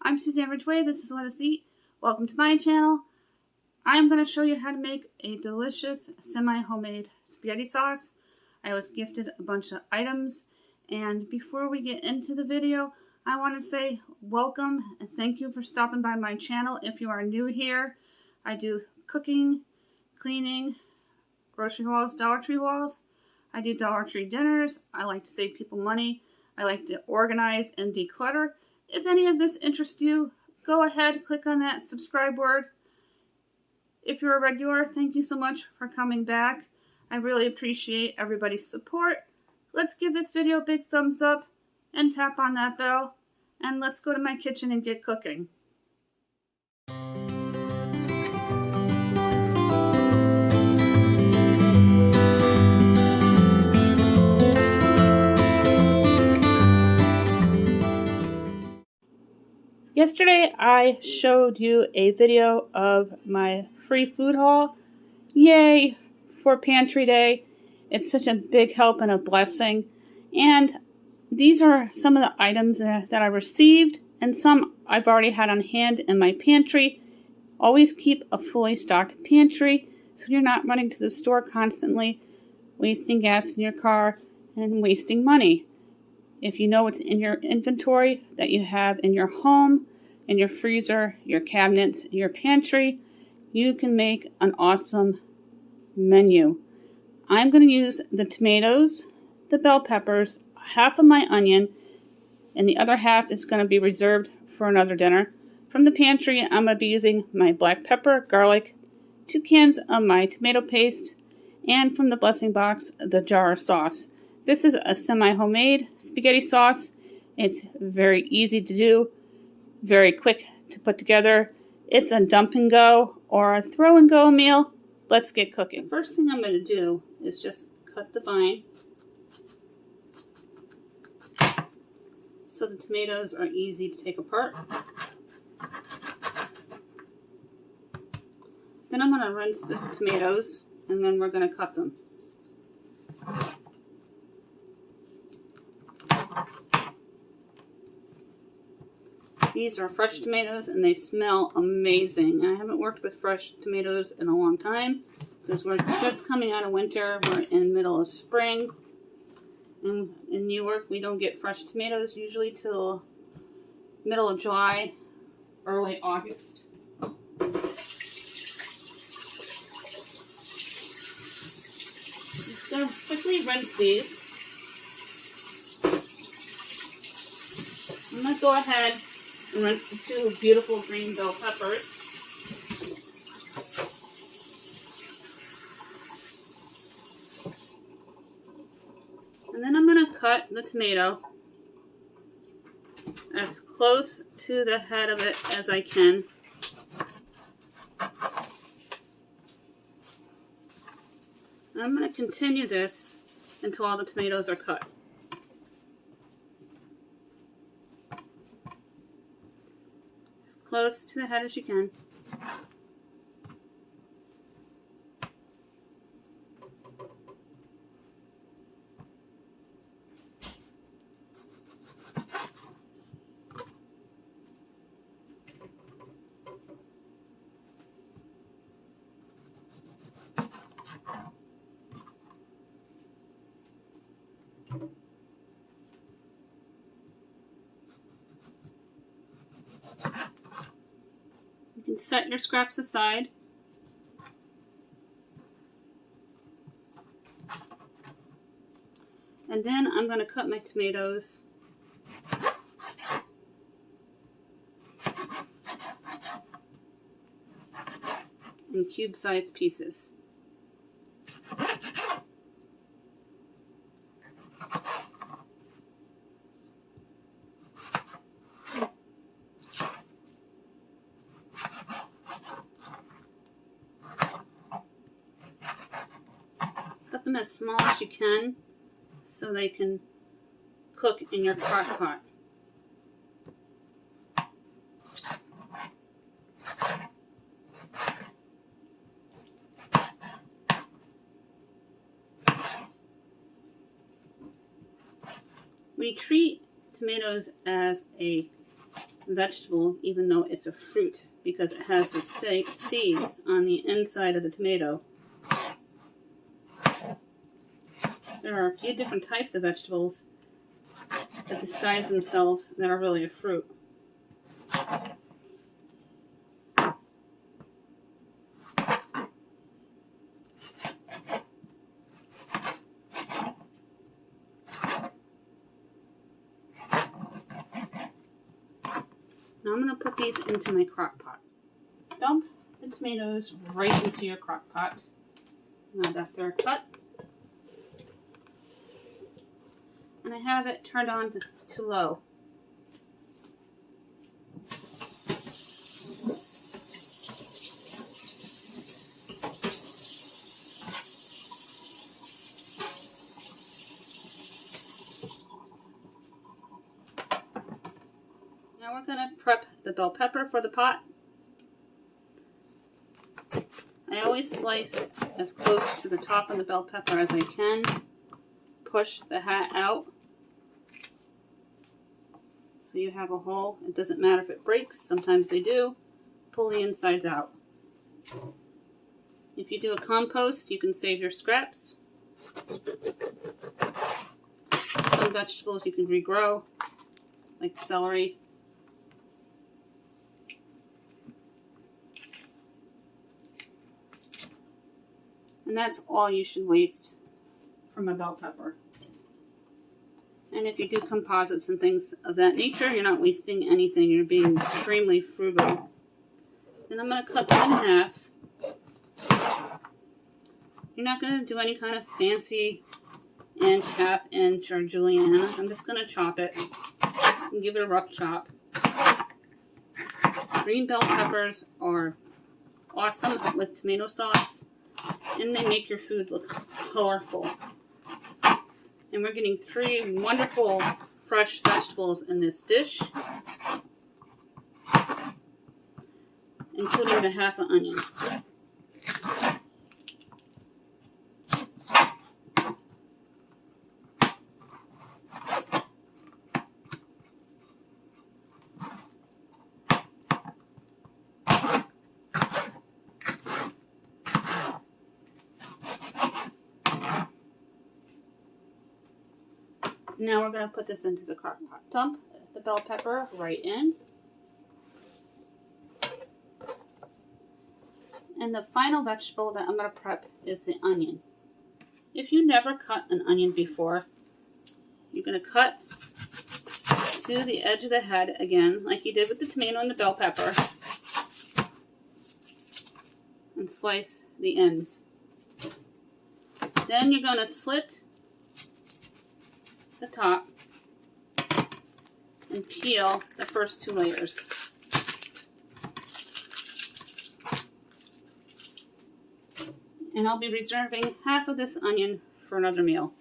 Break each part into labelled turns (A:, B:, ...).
A: I'm Suzanne Ridgway. This is Let Us Eat. Welcome to my channel. I'm going to show you how to make a delicious semi-homemade spaghetti sauce. I was gifted a bunch of items, and before we get into the video, I want to say welcome and thank you for stopping by my channel. If you are new here, I do cooking, cleaning, grocery hauls, Dollar Tree hauls. I do Dollar Tree dinners. I like to save people money. I like to organize and declutter. If any of this interests you, go ahead, click on that subscribe word. If you're a regular, thank you so much for coming back. I really appreciate everybody's support. Let's give this video a big thumbs up and tap on that bell. And let's go to my kitchen and get cooking. Yesterday I showed you a video of my free food haul. Yay for Pantry Day. It's such a big help and a blessing. And these are some of the items that I received, and some I've already had on hand in my pantry. Always keep a fully stocked pantry so you're not running to the store constantly, wasting gas in your car and wasting money. If you know what's in your inventory that you have in your home, in your freezer, your cabinets, your pantry, you can make an awesome menu. I'm going to use the tomatoes, the bell peppers, half of my onion, and the other half is going to be reserved for another dinner. From the pantry, I'm going to be using my black pepper, garlic, 2 cans of my tomato paste, and from the blessing box, the jar of sauce. This is a semi-homemade spaghetti sauce. It's very easy to do, very quick to put together. It's a dump and go or a throw and go meal. Let's get cooking. First thing I'm going to do is just cut the vine so the tomatoes are easy to take apart. Then I'm going to rinse the tomatoes and then we're going to cut them. These are fresh tomatoes and they smell amazing. I haven't worked with fresh tomatoes in a long time because we're just coming out of winter. We're in the middle of spring. And in New York, we don't get fresh tomatoes usually till middle of July, early August. Just going to quickly rinse these. I'm going to go ahead and rinse the 2 beautiful green bell peppers. And then I'm going to cut the tomato as close to the head of it as I can. And I'm going to continue this until all the tomatoes are cut. Close to the head as you can. You can set your scraps aside. And then I'm going to cut my tomatoes in cube-sized pieces. Cut them as small as you can so they can cook in your crock pot. We treat tomatoes as a vegetable, even though it's a fruit, because it has the seeds on the inside of the tomato. There are a few different types of vegetables that disguise themselves that are really a fruit. Now I'm going to put these into my crock pot. Dump the tomatoes right into your crock pot. Now that they're cut. And I have it turned on to low. Now we're going to prep the bell pepper for the pot. I always slice as close to the top of the bell pepper as I can. Push the hat out so you have a hole. It doesn't matter if it breaks, sometimes they do. Pull the insides out. If you do a compost, you can save your scraps. Some vegetables you can regrow, like celery. And that's all you should waste from a bell pepper. And if you do composites and things of that nature, you're not wasting anything. You're being extremely frugal. Then I'm going to cut them in half. You're not going to do any kind of fancy inch, half inch, or julienne. I'm just going to chop it and give it a rough chop. Green bell peppers are awesome with tomato sauce, and they make your food look colorful. And we're getting 3 wonderful fresh vegetables in this dish, including the half an onion. Now we're going to put this into the crock pot. Dump the bell pepper right in. And the final vegetable that I'm going to prep is the onion. If you never cut an onion before, you're going to cut to the edge of the head again, like you did with the tomato and the bell pepper, and slice the ends. Then you're going to slit the top and peel the first 2 layers. And I'll be reserving half of this onion for another meal.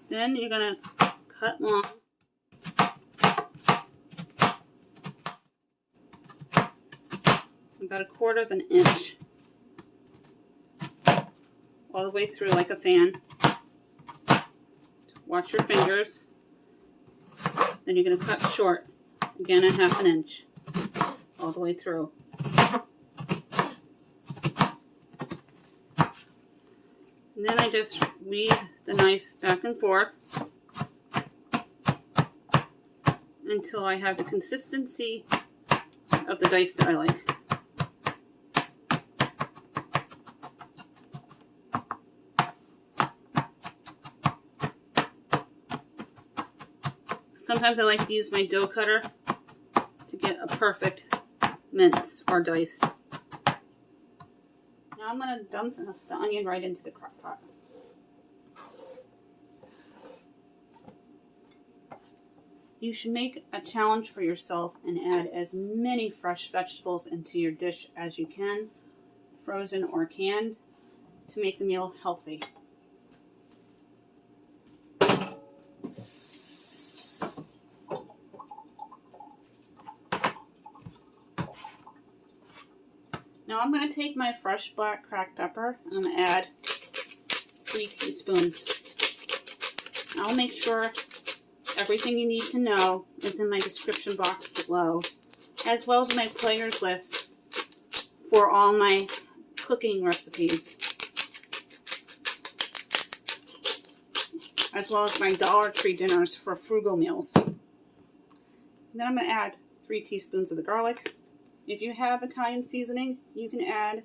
A: Then you're going to cut long about 1/4 of an inch all the way through like a fan. Watch your fingers. Then you're going to cut short, again a half an inch, all the way through. And then I just weave the knife back and forth until I have the consistency of the dice that I like. Sometimes I like to use my dough cutter to get a perfect mince or dice. Now I'm going to dump the onion right into the crock pot. You should make a challenge for yourself and add as many fresh vegetables into your dish as you can, frozen or canned, to make the meal healthy. Now I'm going to take my fresh black cracked pepper and I'm going to add 3 teaspoons. I'll make sure everything you need to know is in my description box below, as well as my players list for all my cooking recipes, as well as my Dollar Tree dinners for frugal meals. And then I'm going to add 3 teaspoons of the garlic. If you have Italian seasoning, you can add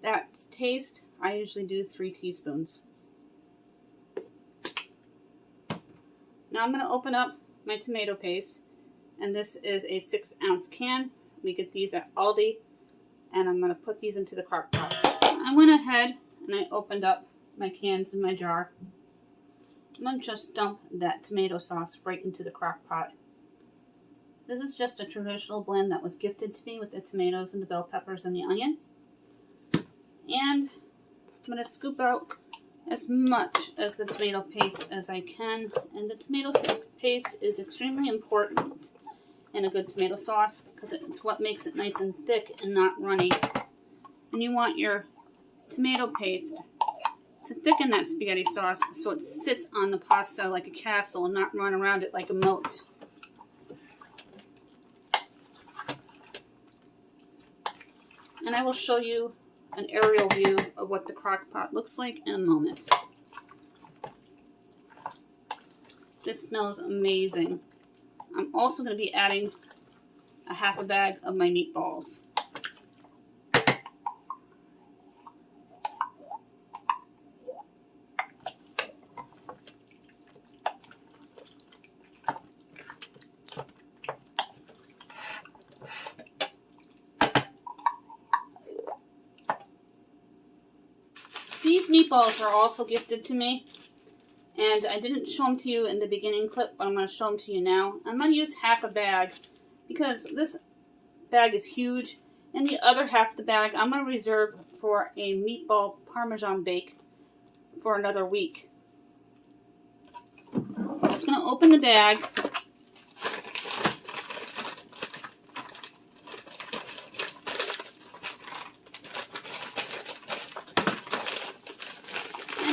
A: that to taste. I usually do 3 teaspoons. Now I'm going to open up my tomato paste, and this is a 6-ounce can. We get these at Aldi, and I'm going to put these into the crock pot. I went ahead and I opened up my cans in my jar. I'm going to just dump that tomato sauce right into the crock pot. This is just a traditional blend that was gifted to me with the tomatoes and the bell peppers and the onion. And I'm going to scoop out as much as the tomato paste as I can. And the tomato paste is extremely important in a good tomato sauce because it's what makes it nice and thick and not runny. And you want your tomato paste to thicken that spaghetti sauce so it sits on the pasta like a castle and not run around it like a moat. And I will show you an aerial view of what the crock pot looks like in a moment. This smells amazing. I'm also going to be adding a half a bag of my meatballs. These meatballs were also gifted to me, and I didn't show them to you in the beginning clip, but I'm going to show them to you now. I'm going to use half a bag because this bag is huge, and the other half of the bag I'm going to reserve for a meatball Parmesan bake for another week. I'm just going to open the bag.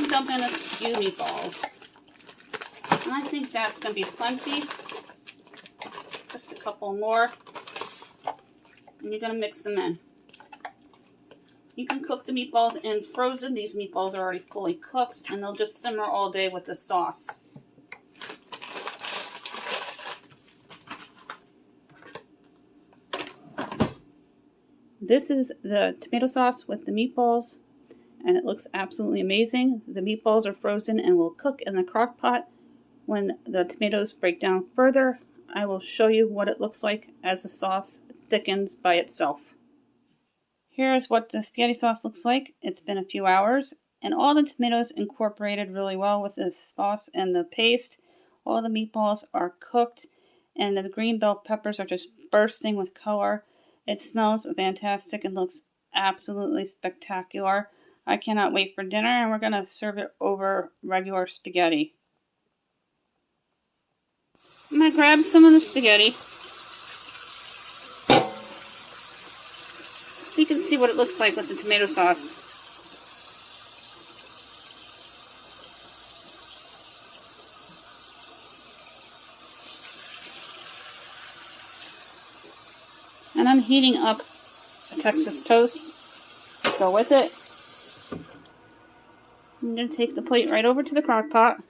A: Dump in a few meatballs. And I think that's going to be plenty. Just a couple more. And you're going to mix them in. You can cook the meatballs in frozen. These meatballs are already fully cooked, and they'll just simmer all day with the sauce. This is the tomato sauce with the meatballs. And it looks absolutely amazing. The meatballs are frozen and will cook in the crock pot. When the tomatoes break down further, I will show you what it looks like as the sauce thickens by itself. Here's what the spaghetti sauce looks like. It's been a few hours, and all the tomatoes incorporated really well with the sauce and the paste. All the meatballs are cooked, and the green bell peppers are just bursting with color. It smells fantastic and looks absolutely spectacular. I cannot wait for dinner, and we're going to serve it over regular spaghetti. I'm going to grab some of the spaghetti so you can see what it looks like with the tomato sauce. And I'm heating up a Texas toast. Go with it. I'm going to take the plate right over to the crock pot.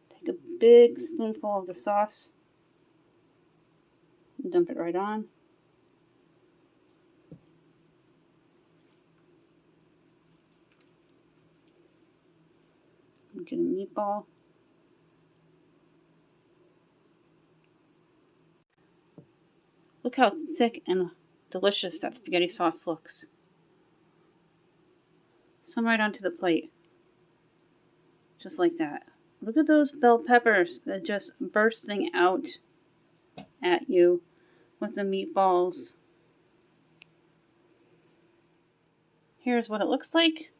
A: Take a big spoonful of the sauce and dump it right on. Get a meatball. Look how thick and delicious that spaghetti sauce looks. Some right onto the plate. Just like that. Look at those bell peppers that are just bursting out at you with the meatballs. Here's what it looks like.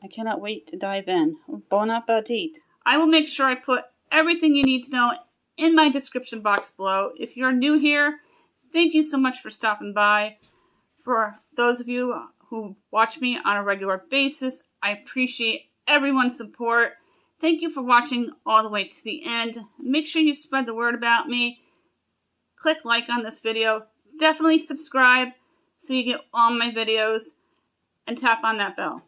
A: I cannot wait to dive in. Bon appetit. I will make sure I put everything you need to know in my description box below. If you're new here, thank you so much for stopping by. For those of you who who watch me on a regular basis. I appreciate everyone's support. Thank you for watching all the way to the end. Make sure you spread the word about me. Click like on this video. Definitely subscribe so you get all my videos. And tap on that bell.